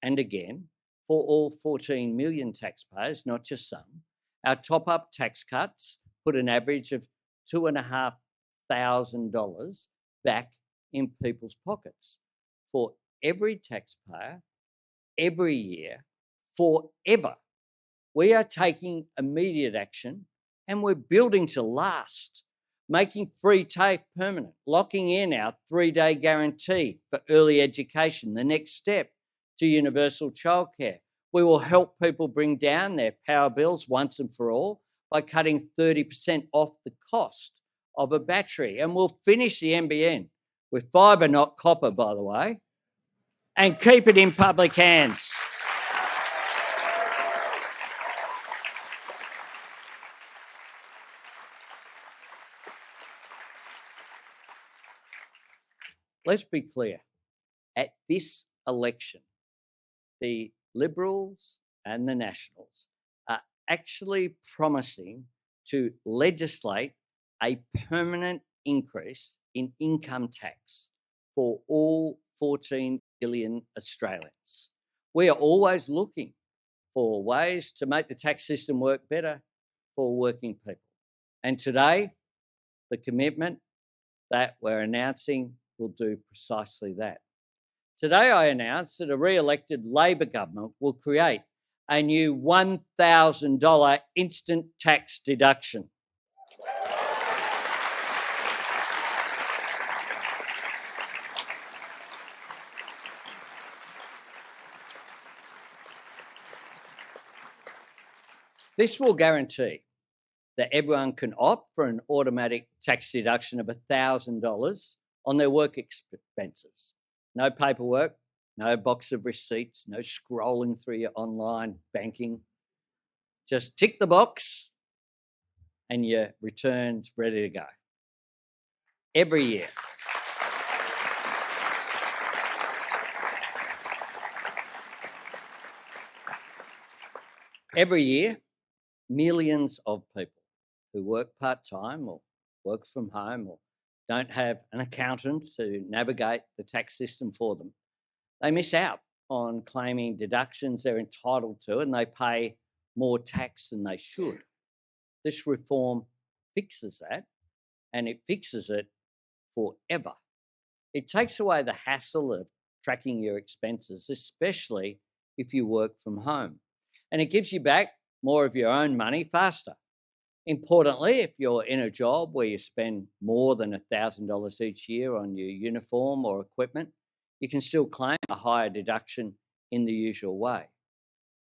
and again for all 14 million taxpayers, not just some. Our top-up tax cuts put an average of $2,500 back in people's pockets for every taxpayer, every year, forever. We are taking immediate action and we're building to last, making free TAFE permanent, locking in our 3-day guarantee for early education, the next step to universal childcare. We will help people bring down their power bills once and for all by cutting 30% off the cost of a battery. And we'll finish the NBN with fibre, not copper, by the way, and keep it in public hands. Let's be clear. At this election, the Liberals and the Nationals are actually promising to legislate a permanent increase in income tax for all 14 million Australians. We are always looking for ways to make the tax system work better for working people. And today, the commitment that we're announcing will do precisely that. Today, I announced that a re-elected Labor government will create a new $1,000 instant tax deduction. This will guarantee that everyone can opt for an automatic tax deduction of $1,000 on their work expenses. No paperwork, no box of receipts, no scrolling through your online banking. Just tick the box and your return's ready to go. Every year. Every year, millions of people who work part-time or work from home or don't have an accountant to navigate the tax system for them, they miss out on claiming deductions they're entitled to, and they pay more tax than they should. This reform fixes that, and it fixes it forever. It takes away the hassle of tracking your expenses, especially if you work from home, and it gives you back more of your own money faster. Importantly, if you're in a job where you spend more than $1,000 each year on your uniform or equipment, you can still claim a higher deduction in the usual way.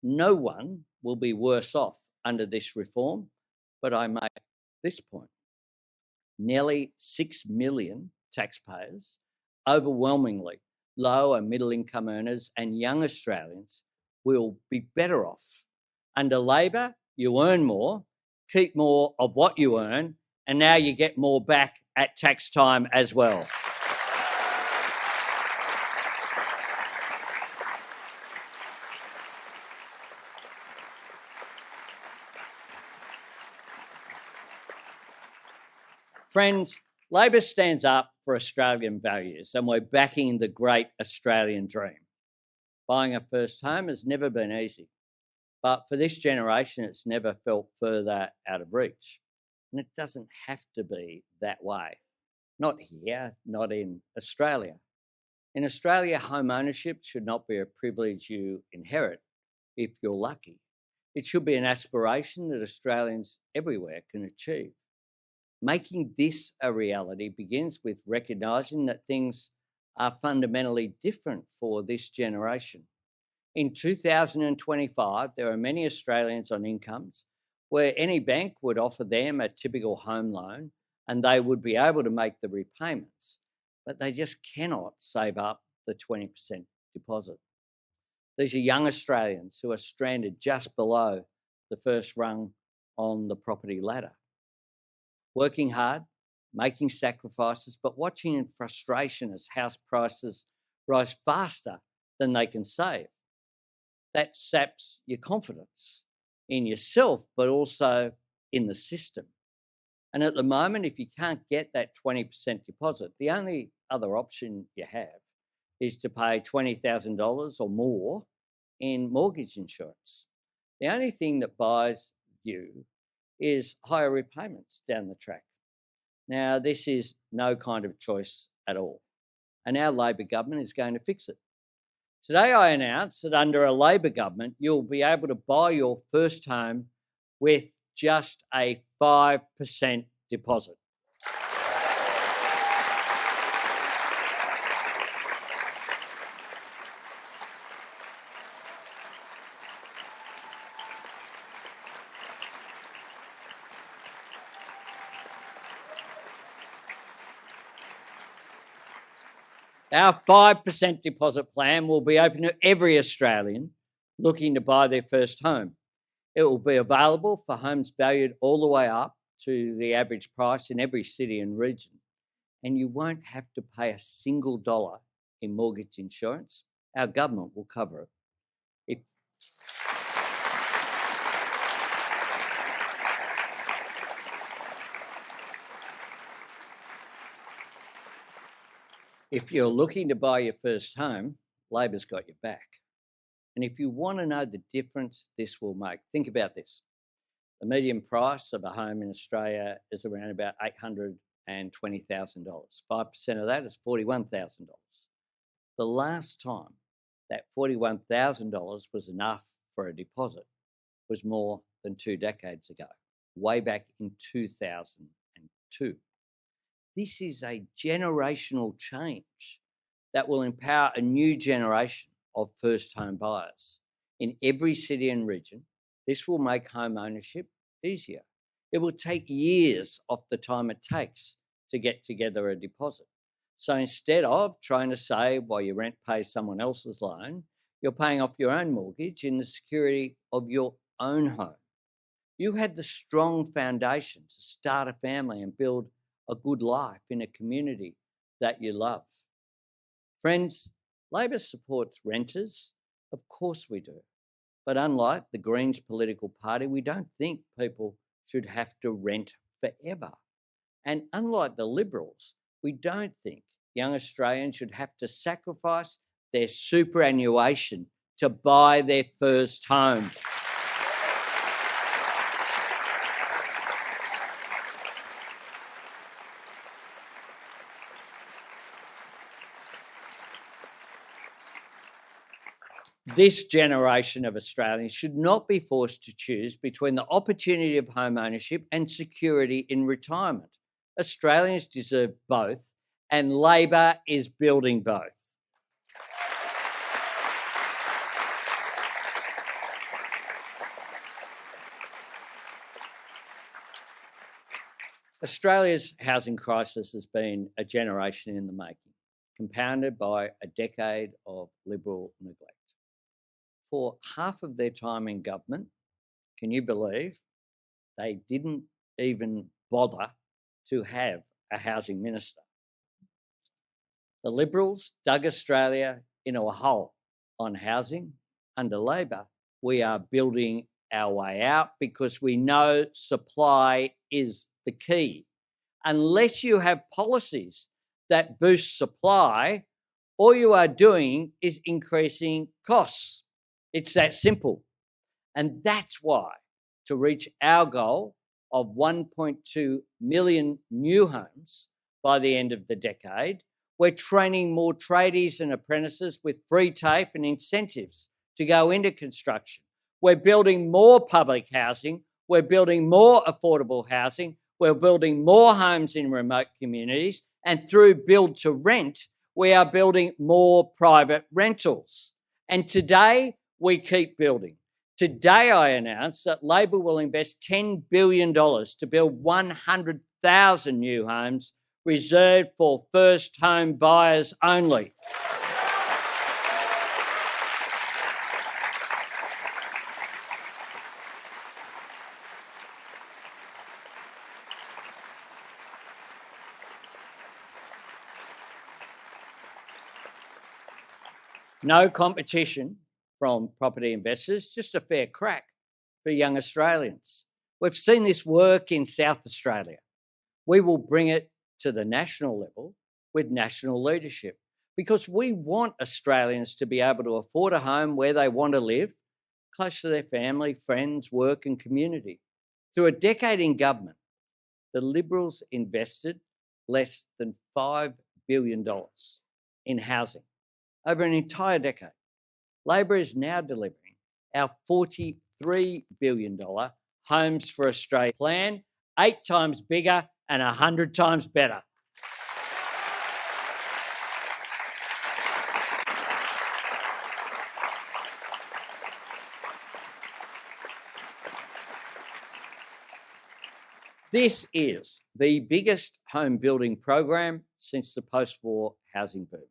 No one will be worse off under this reform, but I make this point. Nearly 6 million taxpayers, overwhelmingly low and middle income earners and young Australians, will be better off. Under Labor, you earn more keep more of what you earn, and now you get more back at tax time as well. Friends, Labor stands up for Australian values, and we're backing the great Australian dream. Buying a first home has never been easy, but for this generation, it's never felt further out of reach. And it doesn't have to be that way. Not here, not in Australia. In Australia, home ownership should not be a privilege you inherit if you're lucky. It should be an aspiration that Australians everywhere can achieve. Making this a reality begins with recognising that things are fundamentally different for this generation. In 2025, there are many Australians on incomes where any bank would offer them a typical home loan and they would be able to make the repayments, but they just cannot save up the 20% deposit. These are young Australians who are stranded just below the first rung on the property ladder. Working hard, making sacrifices, but watching in frustration as house prices rise faster than they can save. That saps your confidence in yourself, but also in the system. And at the moment, if you can't get that 20% deposit, the only other option you have is to pay $20,000 or more in mortgage insurance. The only thing that buys you is higher repayments down the track. Now, this is no kind of choice at all, and our Labor government is going to fix it. Today, I announce that under a Labor government, you'll be able to buy your first home with just a 5% deposit. Our 5% deposit plan will be open to every Australian looking to buy their first home. It will be available for homes valued all the way up to the average price in every city and region. And you won't have to pay a single dollar in mortgage insurance. Our government will cover it. If you're looking to buy your first home, Labor's got your back. And if you want to know the difference this will make, think about this. The median price of a home in Australia is around about $820,000. 5% of that is $41,000. The last time that $41,000 was enough for a deposit was more than 2 decades ago, way back in 2002. This is a generational change that will empower a new generation of first home buyers. In every city and region, this will make home ownership easier. It will take years off the time it takes to get together a deposit. So instead of trying to save while your rent pays someone else's loan, you're paying off your own mortgage in the security of your own home. You have the strong foundation to start a family and build a good life in a community that you love. Friends, Labor supports renters. Of course we do. But unlike the Greens political party, we don't think people should have to rent forever. And unlike the Liberals, we don't think young Australians should have to sacrifice their superannuation to buy their first home. This generation of Australians should not be forced to choose between the opportunity of home ownership and security in retirement. Australians deserve both, and Labor is building both. Australia's housing crisis has been a generation in the making, compounded by a decade of Liberal neglect. For half of their time in government, can you believe, they didn't even bother to have a housing minister. The Liberals dug Australia into a hole on housing. Under Labor, we are building our way out because we know supply is the key. Unless you have policies that boost supply, all you are doing is increasing costs. It's that simple. And that's why, to reach our goal of 1.2 million new homes by the end of the decade, we're training more tradies and apprentices with free TAFE and incentives to go into construction. We're building more public housing. We're building more affordable housing. We're building more homes in remote communities. And through build to rent, we are building more private rentals. And today, we keep building. Today, I announced that Labor will invest $10 billion to build 100,000 new homes reserved for first home buyers only. No competition from property investors, just a fair crack for young Australians. We've seen this work in South Australia. We will bring it to the national level with national leadership because we want Australians to be able to afford a home where they want to live, close to their family, friends, work and community. Through a decade in government, the Liberals invested less than $5 billion in housing over an entire decade. Labor is now delivering our $43 billion Homes for Australia plan, 8 times bigger and 100 times better. This is the biggest home building program since the post-war housing boom.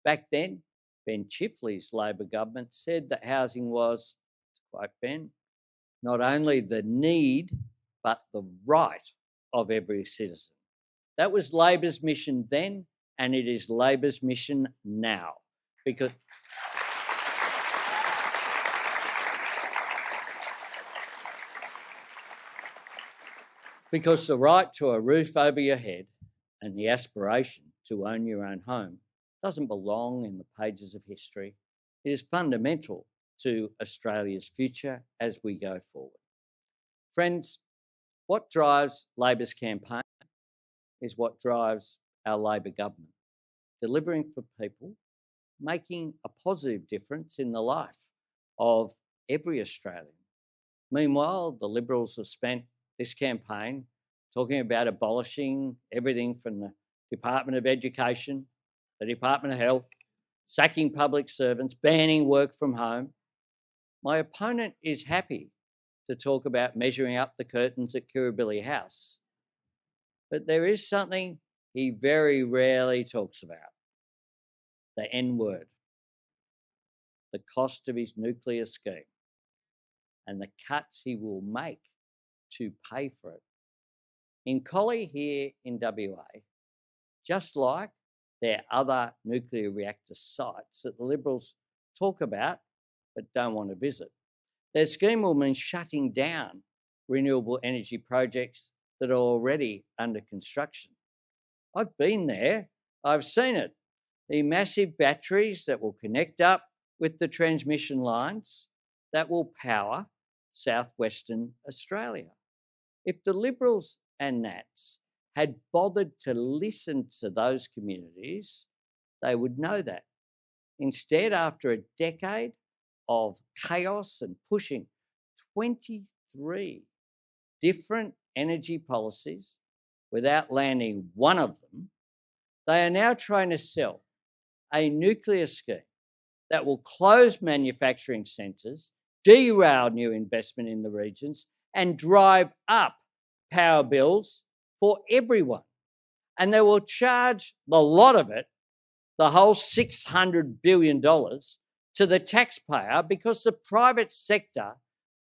Back then, Ben Chifley's Labor government said that housing was, to quote Ben, not only the need, but the right of every citizen. That was Labor's mission then, and it is Labor's mission now. Because the right to a roof over your head and the aspiration to own your own home doesn't belong in the pages of history. It is fundamental to Australia's future as we go forward. Friends, what drives Labor's campaign is what drives our Labor government, delivering for people, making a positive difference in the life of every Australian. Meanwhile, the Liberals have spent this campaign talking about abolishing everything from the Department of Education, the Department of Health, sacking public servants, banning work from home. My opponent is happy to talk about measuring up the curtains at Kirribilli House. But there is something he very rarely talks about, the N-word, the cost of his nuclear scheme, and the cuts he will make to pay for it. In Collie here in WA, just like their other nuclear reactor sites that the Liberals talk about but don't want to visit, their scheme will mean shutting down renewable energy projects that are already under construction. I've been there, I've seen it. The massive batteries that will connect up with the transmission lines that will power southwestern Australia. If the Liberals and Nats had bothered to listen to those communities, they would know that. Instead, after a decade of chaos and pushing 23 different energy policies without landing one of them, they are now trying to sell a nuclear scheme that will close manufacturing centres, derail new investment in the regions, and drive up power bills for everyone. And they will charge the lot of it, the whole $600 billion, to the taxpayer because the private sector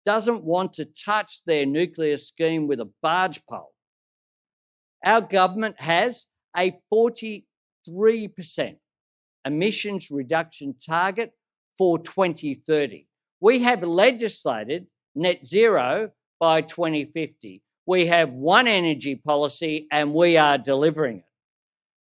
doesn't want to touch their nuclear scheme with a barge pole. Our government has a 43% emissions reduction target for 2030. We have legislated net zero by 2050. We have one energy policy and we are delivering it,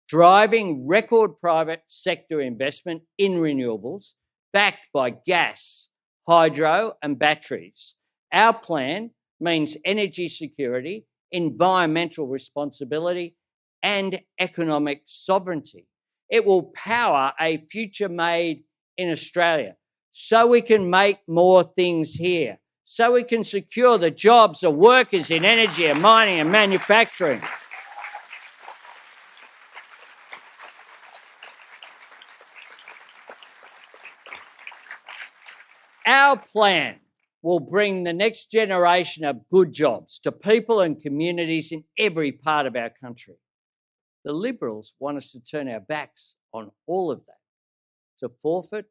driving record private sector investment in renewables backed by gas, hydro and batteries. Our plan means energy security, environmental responsibility and economic sovereignty. It will power a future made in Australia so we can make more things here, so we can secure the jobs of workers in energy and mining and manufacturing. Our plan will bring the next generation of good jobs to people and communities in every part of our country. The Liberals want us to turn our backs on all of that, to forfeit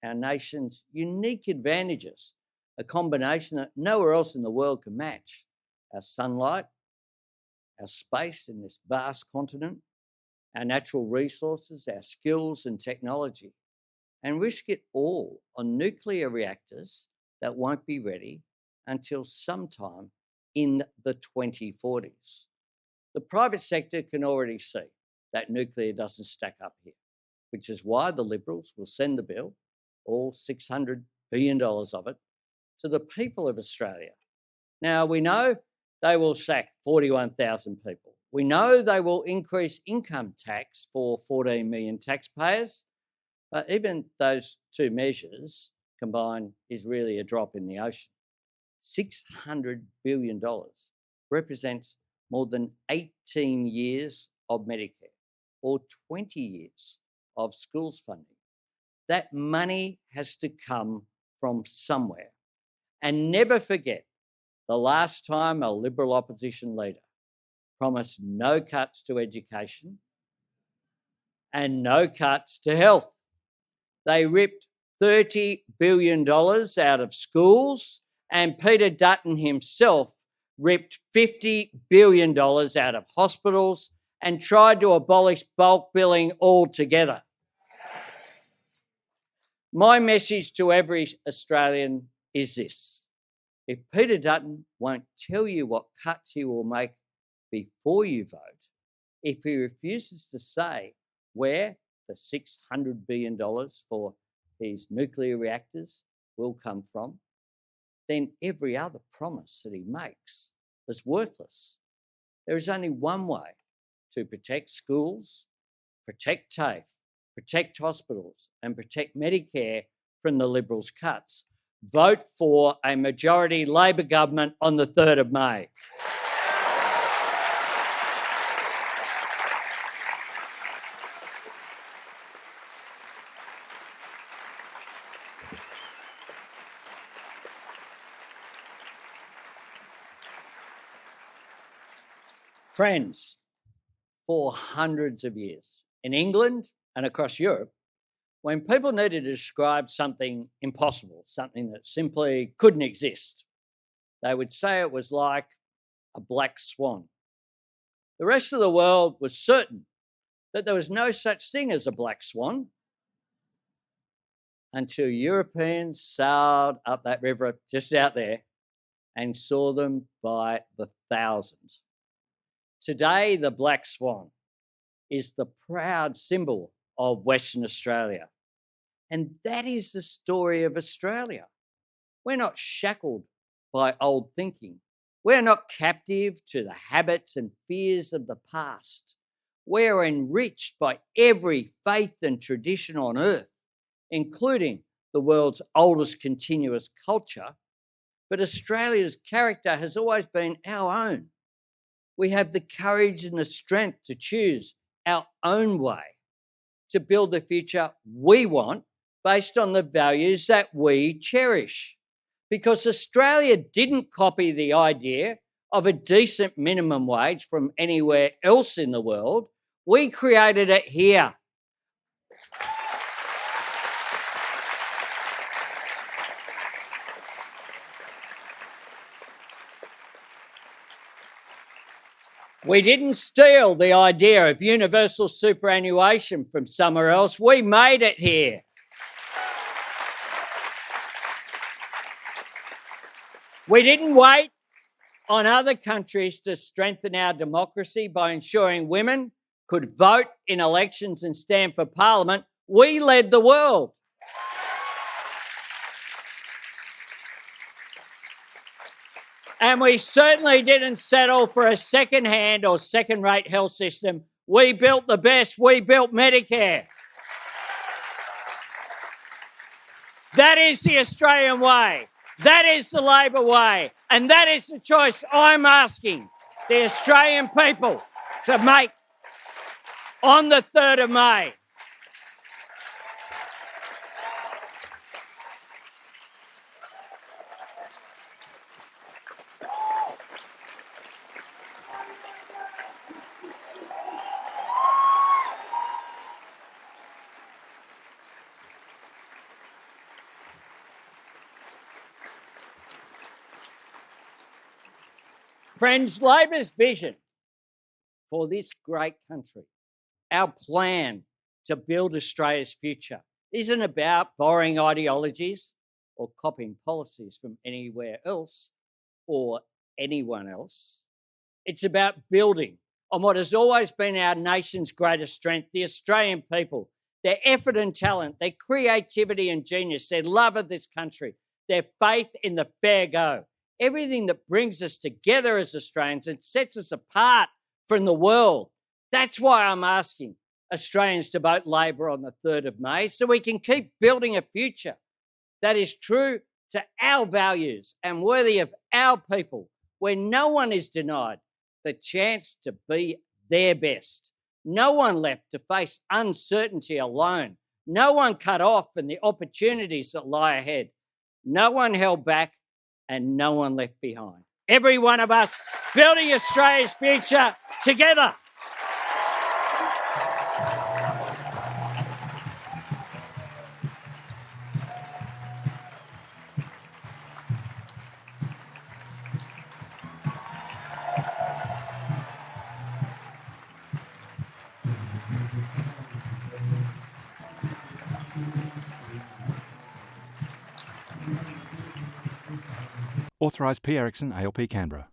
our nation's unique advantages, a combination that nowhere else in the world can match: our sunlight, our space in this vast continent, our natural resources, our skills and technology, and risk it all on nuclear reactors that won't be ready until sometime in the 2040s. The private sector can already see that nuclear doesn't stack up here, which is why the Liberals will send the bill, all $600 billion of it, to the people of Australia. Now, we know they will sack 41,000 people. We know they will increase income tax for 14 million taxpayers, but even those two measures combined is really a drop in the ocean. $600 billion represents more than 18 years of Medicare or 20 years of schools funding. That money has to come from somewhere. And never forget the last time a Liberal opposition leader promised no cuts to education and no cuts to health. They ripped $30 billion out of schools, and Peter Dutton himself ripped $50 billion out of hospitals and tried to abolish bulk billing altogether. My message to every Australian is this: if Peter Dutton won't tell you what cuts he will make before you vote, if he refuses to say where the $600 billion for these nuclear reactors will come from, then every other promise that he makes is worthless. There is only one way to protect schools, protect TAFE, protect hospitals, and protect Medicare from the Liberals' cuts. Vote for a majority Labor government on the 3rd of May. Friends, for hundreds of years, in England and across Europe, when people needed to describe something impossible, something that simply couldn't exist, they would say it was like a black swan. The rest of the world was certain that there was no such thing as a black swan until Europeans sailed up that river just out there and saw them by the thousands. Today, the black swan is the proud symbol of Western Australia. And that is the story of Australia. We're not shackled by old thinking. We're not captive to the habits and fears of the past. We're enriched by every faith and tradition on earth, including the world's oldest continuous culture. But Australia's character has always been our own. We have the courage and the strength to choose our own way, to build the future we want based on the values that we cherish. Because Australia didn't copy the idea of a decent minimum wage from anywhere else in the world. We created it here. We didn't steal the idea of universal superannuation from somewhere else. We made it here. We didn't wait on other countries to strengthen our democracy by ensuring women could vote in elections and stand for parliament. We led the world. And we certainly didn't settle for a second-hand or second-rate health system. We built the best. We built Medicare. That is the Australian way. That is the Labor way. And that is the choice I'm asking the Australian people to make on the 3rd of May. Friends, Labor's vision for this great country, our plan to build Australia's future, isn't about borrowing ideologies or copying policies from anywhere else or anyone else. It's about building on what has always been our nation's greatest strength, the Australian people, their effort and talent, their creativity and genius, their love of this country, their faith in the fair go. Everything that brings us together as Australians and sets us apart from the world. That's why I'm asking Australians to vote Labor on the 3rd of May so we can keep building a future that is true to our values and worthy of our people, where no one is denied the chance to be their best. No one left to face uncertainty alone. No one cut off from the opportunities that lie ahead. No one held back and no one left behind. Every one of us building Australia's future together. Authorised P. Erickson, ALP Canberra.